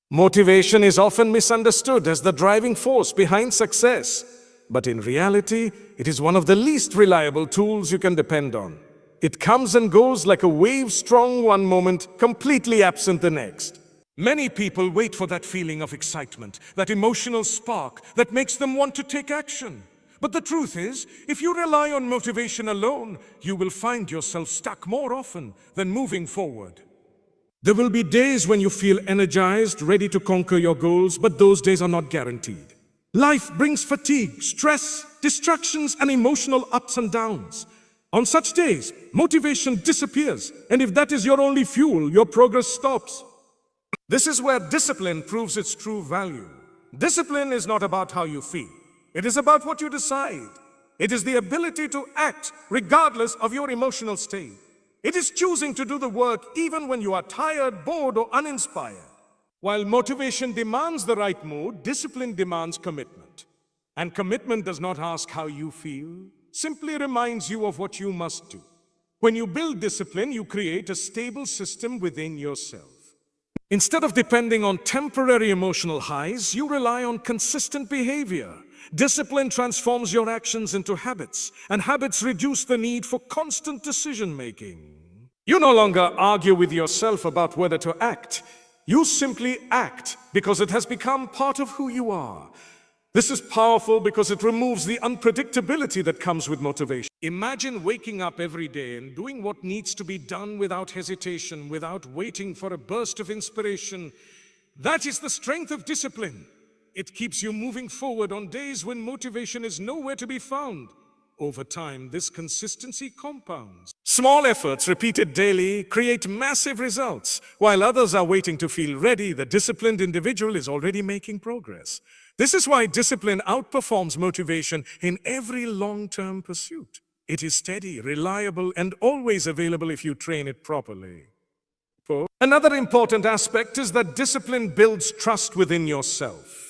Motivation is often misunderstood as the driving force behind success, but in reality, it is one of the least reliable tools you can depend on. It comes and goes like a wave, strong one moment, completely absent the next. Many people wait for that feeling of excitement, that emotional spark that makes them want to take action. But the truth is, if you rely on motivation alone, you will find yourself stuck more often than moving forward. There will be days when you feel energized, ready to conquer your goals, but those days are not guaranteed. Life brings fatigue, stress, distractions, and emotional ups and downs. On such days, motivation disappears, and if that is your only fuel, your progress stops. This is where discipline proves its true value. Discipline is not about how you feel. It is about what you decide. It is the ability to act regardless of your emotional state. It is choosing to do the work even when you are tired, bored, or uninspired. While motivation demands the right mood, discipline demands commitment. And commitment does not ask how you feel, simply reminds you of what you must do. When you build discipline, you create a stable system within yourself. Instead of depending on temporary emotional highs, you rely on consistent behavior. Discipline transforms your actions into habits, and habits reduce the need for constant decision-making. You no longer argue with yourself about whether to act. You simply act because it has become part of who you are. This is powerful because it removes the unpredictability that comes with motivation. Imagine waking up every day and doing what needs to be done without hesitation, without waiting for a burst of inspiration. That is the strength of discipline. It keeps you moving forward on days when motivation is nowhere to be found. Over time, this consistency compounds. Small efforts repeated daily create massive results. While others are waiting to feel ready, the disciplined individual is already making progress. This is why discipline outperforms motivation in every long-term pursuit. It is steady, reliable, and always available if you train it properly. Another important aspect is that discipline builds trust within yourself.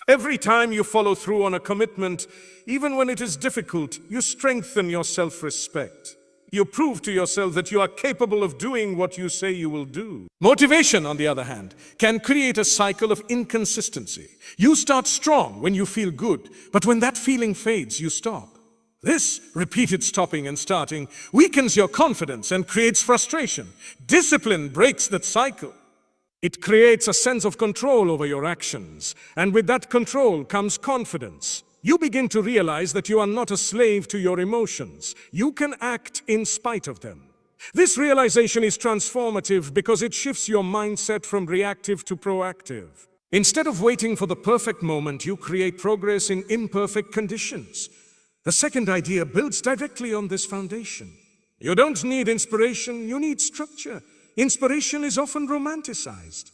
Every time you follow through on a commitment, even when it is difficult, you strengthen your self-respect. You prove to yourself that you are capable of doing what you say you will do. Motivation, on the other hand, can create a cycle of inconsistency. You start strong when you feel good, but when that feeling fades, you stop. This repeated stopping and starting weakens your confidence and creates frustration. Discipline breaks that cycle. It creates a sense of control over your actions, and with that control comes confidence. You begin to realize that you are not a slave to your emotions. You can act in spite of them. This realization is transformative because it shifts your mindset from reactive to proactive. Instead of waiting for the perfect moment, you create progress in imperfect conditions. The second idea builds directly on this foundation. You don't need inspiration, you need structure. Inspiration is often romanticized.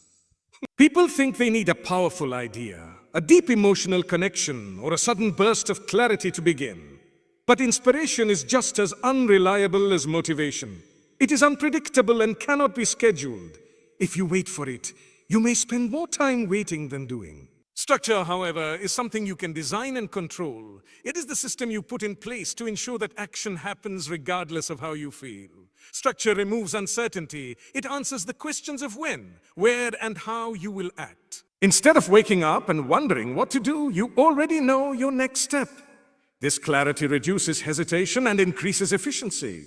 People think they need a powerful idea, a deep emotional connection, or a sudden burst of clarity to begin. But inspiration is just as unreliable as motivation. It is unpredictable and cannot be scheduled. If you wait for it, you may spend more time waiting than doing. Structure, however, is something you can design and control. It is the system you put in place to ensure that action happens regardless of how you feel. Structure removes uncertainty. It answers the questions of when, where, and how you will act. Instead of waking up and wondering what to do, you already know your next step. This clarity reduces hesitation and increases efficiency.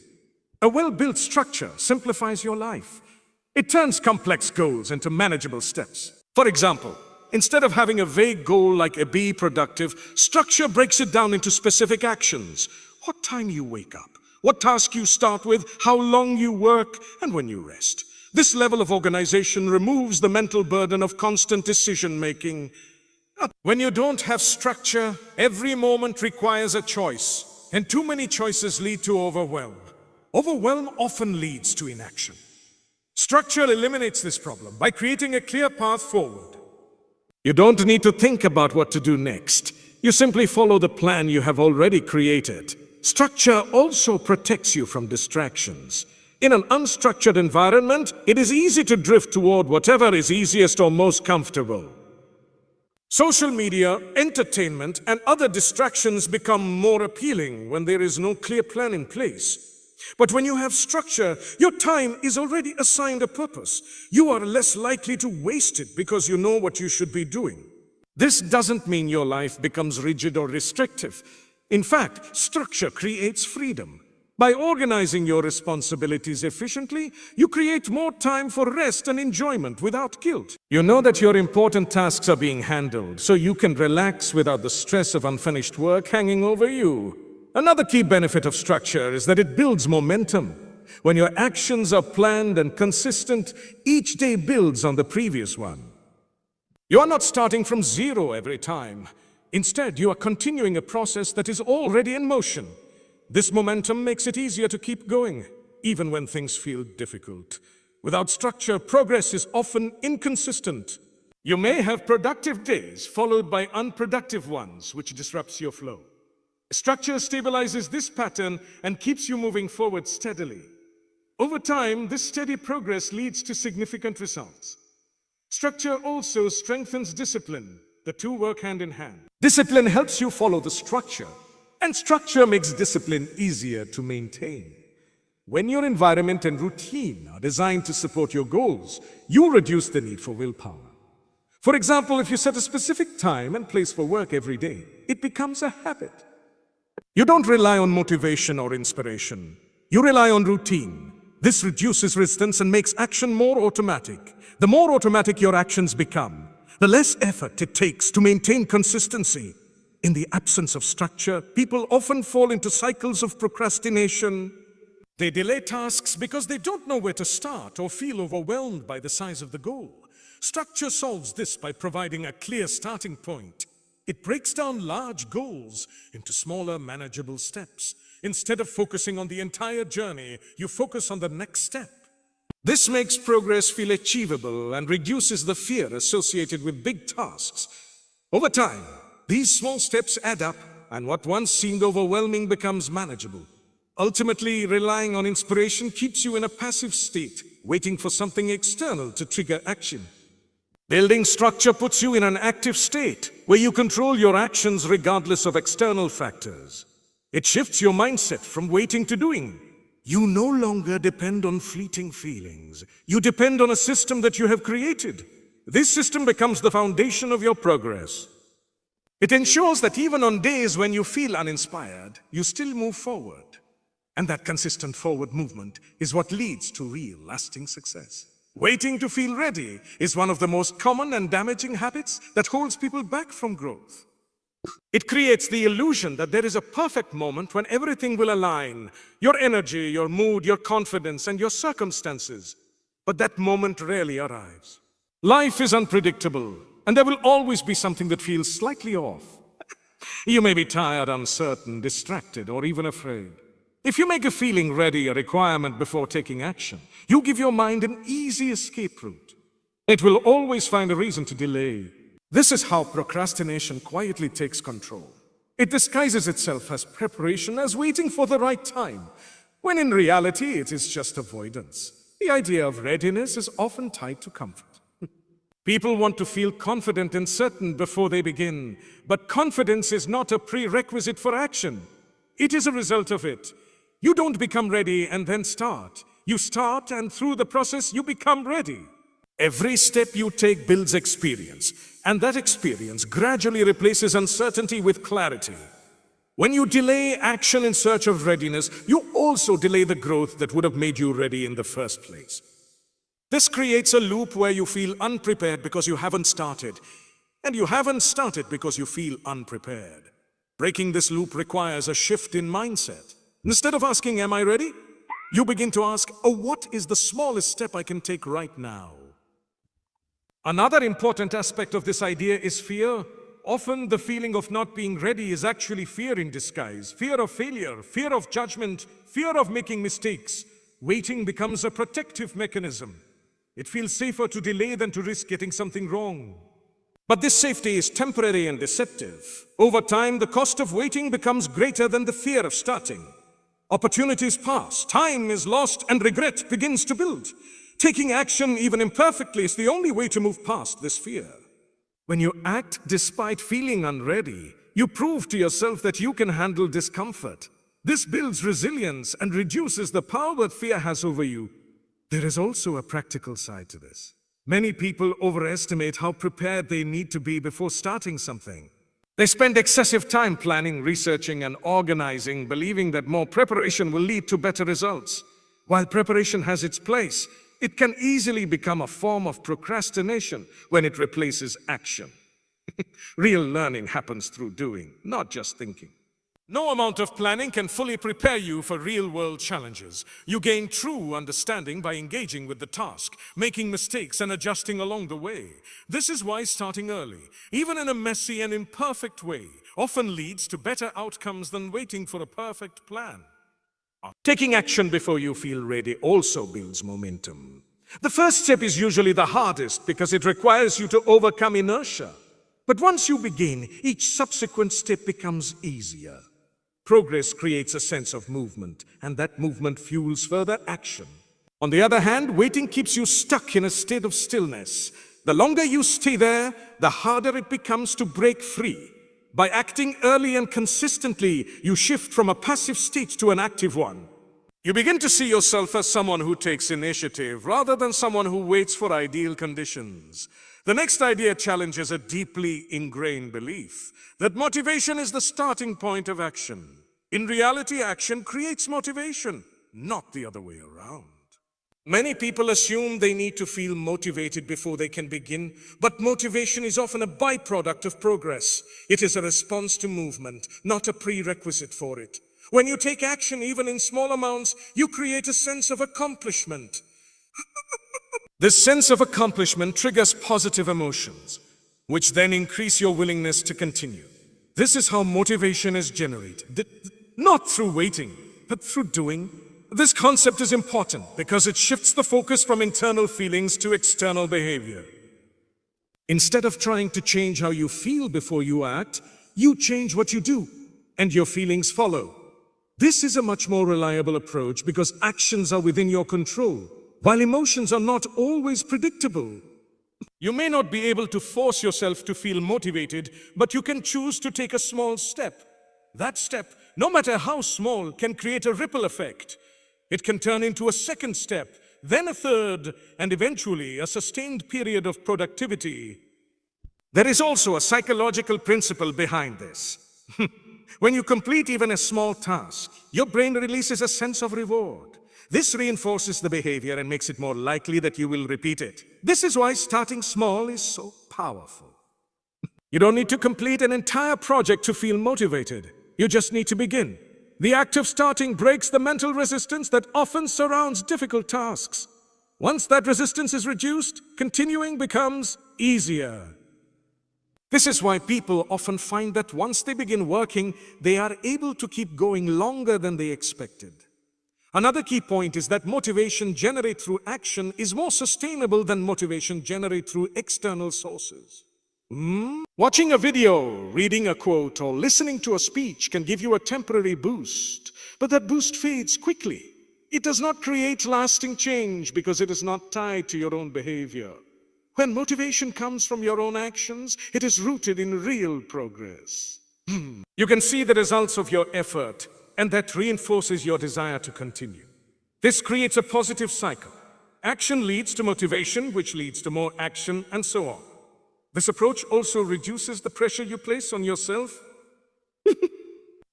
A well-built structure simplifies your life. It turns complex goals into manageable steps. For example, instead of having a vague goal like be productive, structure breaks it down into specific actions. What time you wake up, what task you start with, how long you work, and when you rest. This level of organization removes the mental burden of constant decision-making. When you don't have structure, every moment requires a choice, and too many choices lead to overwhelm. Overwhelm often leads to inaction. Structure eliminates this problem by creating a clear path forward. You don't need to think about what to do next. You simply follow the plan you have already created. Structure also protects you from distractions. In an unstructured environment, it is easy to drift toward whatever is easiest or most comfortable. Social media, entertainment, and other distractions become more appealing when there is no clear plan in place. But when you have structure, your time is already assigned a purpose. You are less likely to waste it because you know what you should be doing. This doesn't mean your life becomes rigid or restrictive. In fact, structure creates freedom. By organizing your responsibilities efficiently, you create more time for rest and enjoyment without guilt. You know that your important tasks are being handled, so you can relax without the stress of unfinished work hanging over you. Another key benefit of structure is that it builds momentum. When your actions are planned and consistent, each day builds on the previous one. You are not starting from zero every time. Instead, you are continuing a process that is already in motion. This momentum makes it easier to keep going, even when things feel difficult. Without structure, progress is often inconsistent. You may have productive days followed by unproductive ones, which disrupts your flow. Structure stabilizes this pattern and keeps you moving forward steadily. Over time, this steady progress leads to significant results. Structure also strengthens discipline. The two work hand in hand. Discipline helps you follow the structure, and structure makes discipline easier to maintain. When your environment and routine are designed to support your goals, you reduce the need for willpower. For example, if you set a specific time and place for work every day, it becomes a habit. You don't rely on motivation or inspiration. You rely on routine. This reduces resistance and makes action more automatic. The more automatic your actions become, the less effort it takes to maintain consistency. In the absence of structure, people often fall into cycles of procrastination. They delay tasks because they don't know where to start or feel overwhelmed by the size of the goal. Structure solves this by providing a clear starting point. It breaks down large goals into smaller, manageable steps. Instead of focusing on the entire journey, you focus on the next step. This makes progress feel achievable and reduces the fear associated with big tasks. Over time, these small steps add up, and what once seemed overwhelming becomes manageable. Ultimately, relying on inspiration keeps you in a passive state, waiting for something external to trigger action. Building structure puts you in an active state, where you control your actions regardless of external factors. It shifts your mindset from waiting to doing. You no longer depend on fleeting feelings. You depend on a system that you have created. This system becomes the foundation of your progress. It ensures that even on days when you feel uninspired, you still move forward. And that consistent forward movement is what leads to real, lasting success. Waiting to feel ready is one of the most common and damaging habits that holds people back from growth. It creates the illusion that there is a perfect moment when everything will align, your energy, your mood, your confidence, and your circumstances. But that moment rarely arrives. Life is unpredictable, and there will always be something that feels slightly off. You may be tired, uncertain, distracted, or even afraid. If you make a feeling ready a requirement before taking action, you give your mind an easy escape route. It will always find a reason to delay. This is how procrastination quietly takes control. It disguises itself as preparation, as waiting for the right time, when in reality it is just avoidance. The idea of readiness is often tied to comfort. People want to feel confident and certain before they begin, but confidence is not a prerequisite for action. It is a result of it. You don't become ready and then start. You start, and through the process, you become ready. Every step you take builds experience, and that experience gradually replaces uncertainty with clarity. When you delay action in search of readiness, you also delay the growth that would have made you ready in the first place. This creates a loop where you feel unprepared because you haven't started, and you haven't started because you feel unprepared. Breaking this loop requires a shift in mindset. Instead of asking, "Am I ready?" you begin to ask, "Oh, what is the smallest step I can take right now?" Another important aspect of this idea is fear. Often the feeling of not being ready is actually fear in disguise. Fear of failure, fear of judgment, fear of making mistakes. Waiting becomes a protective mechanism. It feels safer to delay than to risk getting something wrong. But this safety is temporary and deceptive. Over time, the cost of waiting becomes greater than the fear of starting. Opportunities pass, time is lost, and regret begins to build. Taking action, even imperfectly, is the only way to move past this fear. When you act despite feeling unready, you prove to yourself that you can handle discomfort. This builds resilience and reduces the power that fear has over you. There is also a practical side to this. Many people overestimate how prepared they need to be before starting something. They spend excessive time planning, researching, and organizing, believing that more preparation will lead to better results. While preparation has its place, it can easily become a form of procrastination when it replaces action. Real learning happens through doing, not just thinking. No amount of planning can fully prepare you for real-world challenges. You gain true understanding by engaging with the task, making mistakes, and adjusting along the way. This is why starting early, even in a messy and imperfect way, often leads to better outcomes than waiting for a perfect plan. Taking action before you feel ready also builds momentum. The first step is usually the hardest because it requires you to overcome inertia. But once you begin, each subsequent step becomes easier. Progress creates a sense of movement, and that movement fuels further action. On the other hand, waiting keeps you stuck in a state of stillness. The longer you stay there, the harder it becomes to break free. By acting early and consistently, you shift from a passive state to an active one. You begin to see yourself as someone who takes initiative rather than someone who waits for ideal conditions. The next idea challenges a deeply ingrained belief that motivation is the starting point of action. In reality, action creates motivation, not the other way around. Many people assume they need to feel motivated before they can begin, but motivation is often a byproduct of progress. It is a response to movement, not a prerequisite for it. When you take action, even in small amounts, you create a sense of accomplishment. This sense of accomplishment triggers positive emotions, which then increase your willingness to continue. This is how motivation is generated, not through waiting, but through doing. This concept is important because it shifts the focus from internal feelings to external behavior. Instead of trying to change how you feel before you act, you change what you do, and your feelings follow. This is a much more reliable approach because actions are within your control, while emotions are not always predictable. You may not be able to force yourself to feel motivated, but you can choose to take a small step. That step, no matter how small, can create a ripple effect. It can turn into a second step, then a third, and eventually a sustained period of productivity. There is also a psychological principle behind this. When you complete even a small task, your brain releases a sense of reward. This reinforces the behavior and makes it more likely that you will repeat it. This is why starting small is so powerful. You don't need to complete an entire project to feel motivated. You just need to begin. The act of starting breaks the mental resistance that often surrounds difficult tasks. Once that resistance is reduced, continuing becomes easier. This is why people often find that once they begin working, they are able to keep going longer than they expected. Another key point is that motivation generated through action is more sustainable than motivation generated through external sources. Watching a video, reading a quote, or listening to a speech can give you a temporary boost, but that boost fades quickly. It does not create lasting change because it is not tied to your own behavior. When motivation comes from your own actions, it is rooted in real progress. You can see the results of your effort, and that reinforces your desire to continue. This creates a positive cycle. Action leads to motivation, which leads to more action, and so on. This approach also reduces the pressure you place on yourself.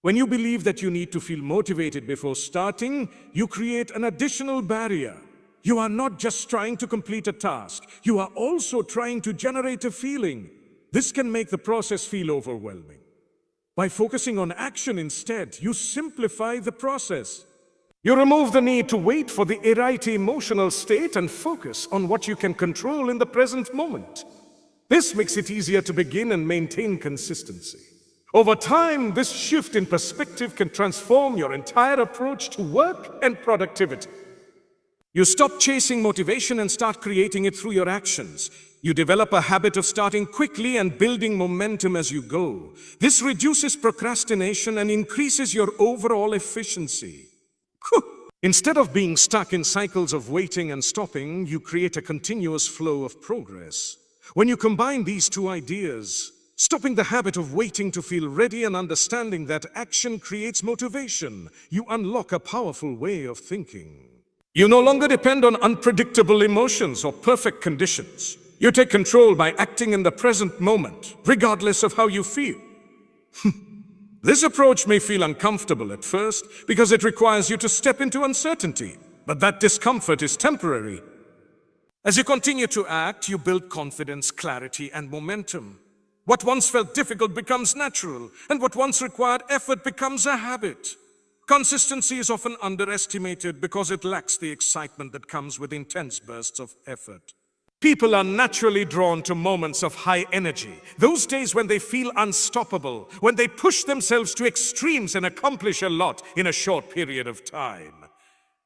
When you believe that you need to feel motivated before starting, you create an additional barrier. You are not just trying to complete a task, you are also trying to generate a feeling. This can make the process feel overwhelming. By focusing on action instead, you simplify the process. You remove the need to wait for the right emotional state and focus on what you can control in the present moment. This makes it easier to begin and maintain consistency. Over time, this shift in perspective can transform your entire approach to work and productivity. You stop chasing motivation and start creating it through your actions. You develop a habit of starting quickly and building momentum as you go. This reduces procrastination and increases your overall efficiency. Instead of being stuck in cycles of waiting and stopping, you create a continuous flow of progress. When you combine these two ideas, Stopping the habit of waiting to feel ready and understanding that action creates motivation, you unlock a powerful way of thinking. You no longer depend on unpredictable emotions or perfect conditions. You take control by acting in the present moment, regardless of how you feel. This approach may feel uncomfortable at first because it requires you to step into uncertainty, but that discomfort is temporary. As you continue to act, you build confidence, clarity, and momentum. What once felt difficult becomes natural, and what once required effort becomes a habit. Consistency is often underestimated because it lacks the excitement that comes with intense bursts of effort. People are naturally drawn to moments of high energy, those days when they feel unstoppable, when they push themselves to extremes and accomplish a lot in a short period of time.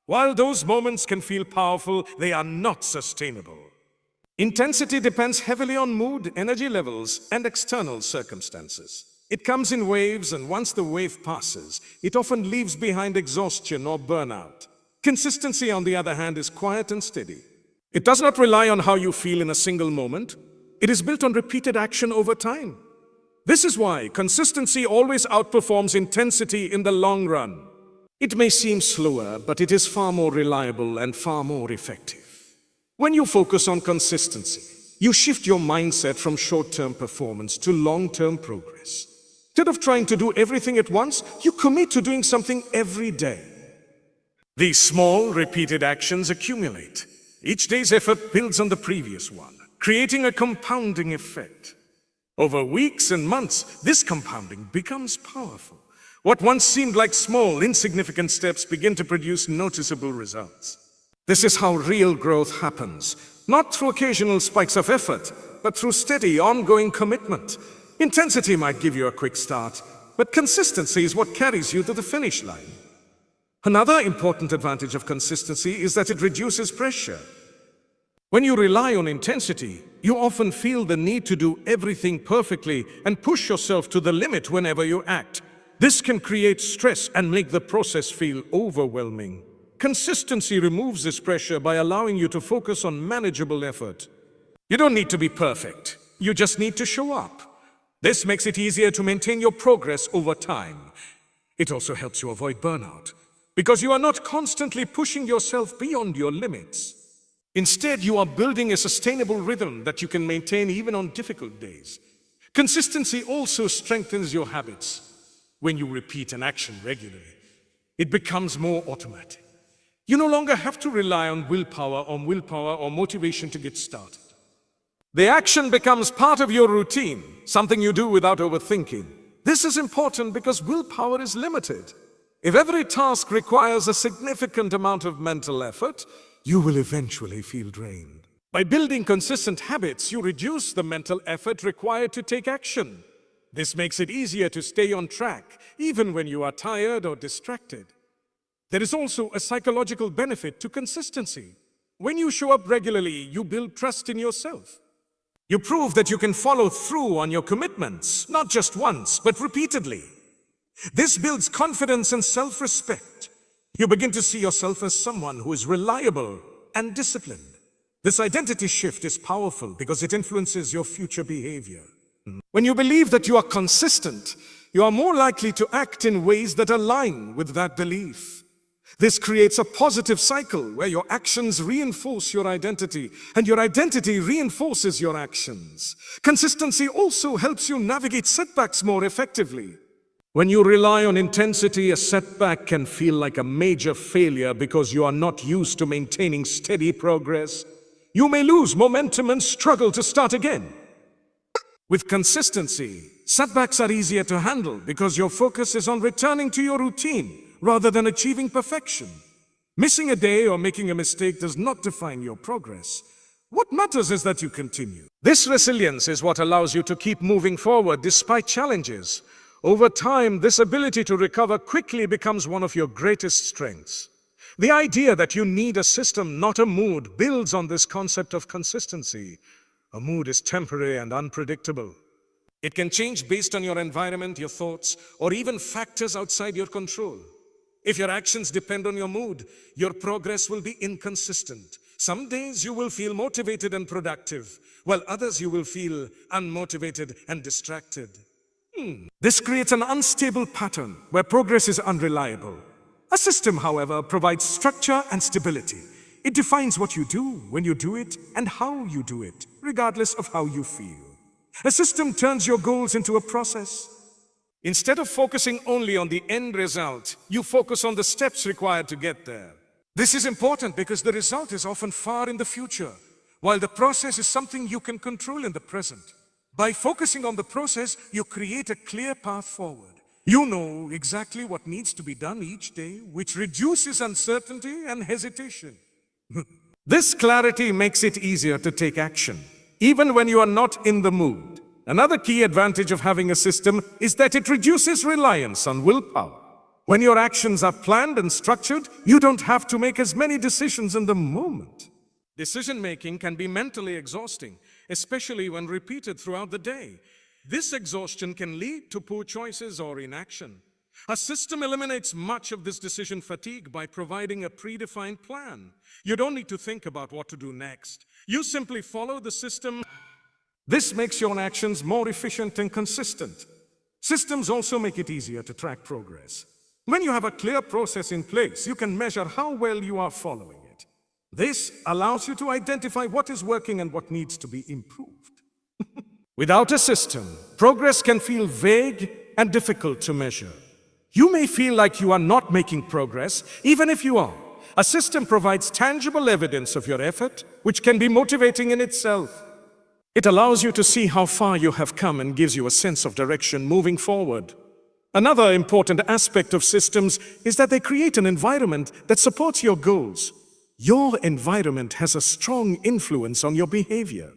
While those moments can feel powerful, they are not sustainable. Intensity depends heavily on mood, energy levels, and external circumstances. It comes in waves, and once the wave passes, it often leaves behind exhaustion or burnout. Consistency, on the other hand, is quiet and steady. It does not rely on how you feel in a single moment. It is built on repeated action over time. This is why consistency always outperforms intensity in the long run. It may seem slower, but it is far more reliable and far more effective. When you focus on consistency, you shift your mindset from short-term performance to long-term progress. Instead of trying to do everything at once, you commit to doing something every day. These small, repeated actions accumulate. Each day's effort builds on the previous one, creating a compounding effect. Over weeks and months, this compounding becomes powerful. What once seemed like small, insignificant steps begin to produce noticeable results. This is how real growth happens, not through occasional spikes of effort, but through steady, ongoing commitment. Intensity might give you a quick start, but consistency is what carries you to the finish line. Another important advantage of consistency is that it reduces pressure. When you rely on intensity, you often feel the need to do everything perfectly and push yourself to the limit whenever you act. This can create stress and make the process feel overwhelming. Consistency removes this pressure by allowing you to focus on manageable effort. You don't need to be perfect. You just need to show up. This makes it easier to maintain your progress over time. It also helps you avoid burnout, because you are not constantly pushing yourself beyond your limits. Instead, you are building a sustainable rhythm that you can maintain even on difficult days. Consistency also strengthens your habits. When you repeat an action regularly, it becomes more automatic. You no longer have to rely on willpower or motivation to get started. The action becomes part of your routine, something you do without overthinking. This is important because willpower is limited. If every task requires a significant amount of mental effort, you will eventually feel drained. By building consistent habits, you reduce the mental effort required to take action. This makes it easier to stay on track, even when you are tired or distracted. There is also a psychological benefit to consistency. When you show up regularly, you build trust in yourself. You prove that you can follow through on your commitments, not just once, but repeatedly. This builds confidence and self-respect. You begin to see yourself as someone who is reliable and disciplined. This identity shift is powerful because it influences your future behavior. When you believe that you are consistent, you are more likely to act in ways that align with that belief. This creates a positive cycle where your actions reinforce your identity, and your identity reinforces your actions. Consistency also helps you navigate setbacks more effectively. When you rely on intensity, a setback can feel like a major failure because you are not used to maintaining steady progress. You may lose momentum and struggle to start again. With consistency, setbacks are easier to handle because your focus is on returning to your routine rather than achieving perfection. Missing a day or making a mistake does not define your progress. What matters is that you continue. This resilience is what allows you to keep moving forward despite challenges. Over time, this ability to recover quickly becomes one of your greatest strengths. The idea that you need a system, not a mood, builds on this concept of consistency. A mood is temporary and unpredictable. It can change based on your environment, your thoughts, or even factors outside your control. If your actions depend on your mood, your progress will be inconsistent. Some days you will feel motivated and productive, while others you will feel unmotivated and distracted. This creates an unstable pattern where progress is unreliable. A system, however, provides structure and stability. It defines what you do, when you do it, and how you do it, regardless of how you feel. A system turns your goals into a process. Instead of focusing only on the end result, you focus on the steps required to get there. This is important because the result is often far in the future, while the process is something you can control in the present. By focusing on the process, you create a clear path forward. You know exactly what needs to be done each day, which reduces uncertainty and hesitation. This clarity makes it easier to take action, even when you are not in the mood. Another key advantage of having a system is that it reduces reliance on willpower. When your actions are planned and structured, you don't have to make as many decisions in the moment. Decision-making can be mentally exhausting, especially when repeated throughout the day. This exhaustion can lead to poor choices or inaction. A system eliminates much of this decision fatigue by providing a predefined plan. You don't need to think about what to do next. You simply follow the system. This makes your actions more efficient and consistent. Systems also make it easier to track progress. When you have a clear process in place, you can measure how well you are following it. This allows you to identify what is working and what needs to be improved. Without a system, progress can feel vague and difficult to measure. You may feel like you are not making progress, even if you are. A system provides tangible evidence of your effort, which can be motivating in itself. It allows you to see how far you have come and gives you a sense of direction moving forward. Another important aspect of systems is that they create an environment that supports your goals. Your environment has a strong influence on your behavior.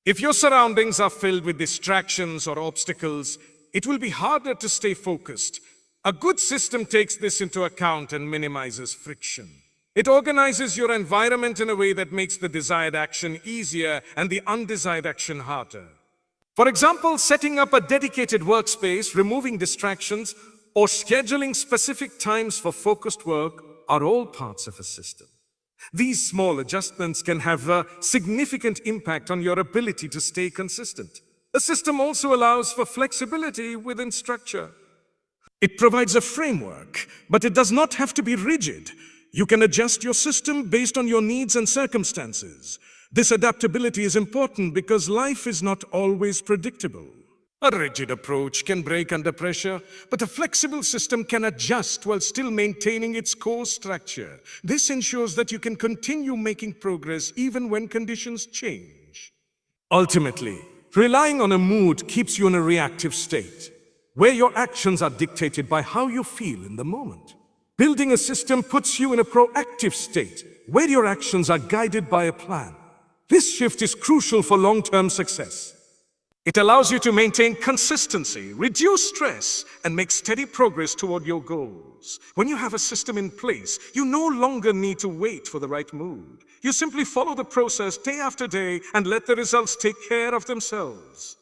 If your surroundings are filled with distractions or obstacles, it will be harder to stay focused. A good system takes this into account and minimizes friction. It organizes your environment in a way that makes the desired action easier and the undesired action harder. For example, setting up a dedicated workspace, removing distractions, or scheduling specific times for focused work are all parts of a system. These small adjustments can have a significant impact on your ability to stay consistent. A system also allows for flexibility within structure. It provides a framework, but it does not have to be rigid. You can adjust your system based on your needs and circumstances. This adaptability is important because life is not always predictable. A rigid approach can break under pressure, but a flexible system can adjust while still maintaining its core structure. This ensures that you can continue making progress even when conditions change. Ultimately, relying on a mood keeps you in a reactive state, where your actions are dictated by how you feel in the moment. Building a system puts you in a proactive state, where your actions are guided by a plan. This shift is crucial for long-term success. It allows you to maintain consistency, reduce stress, and make steady progress toward your goals. When you have a system in place, you no longer need to wait for the right mood. You simply follow the process day after day and let the results take care of themselves.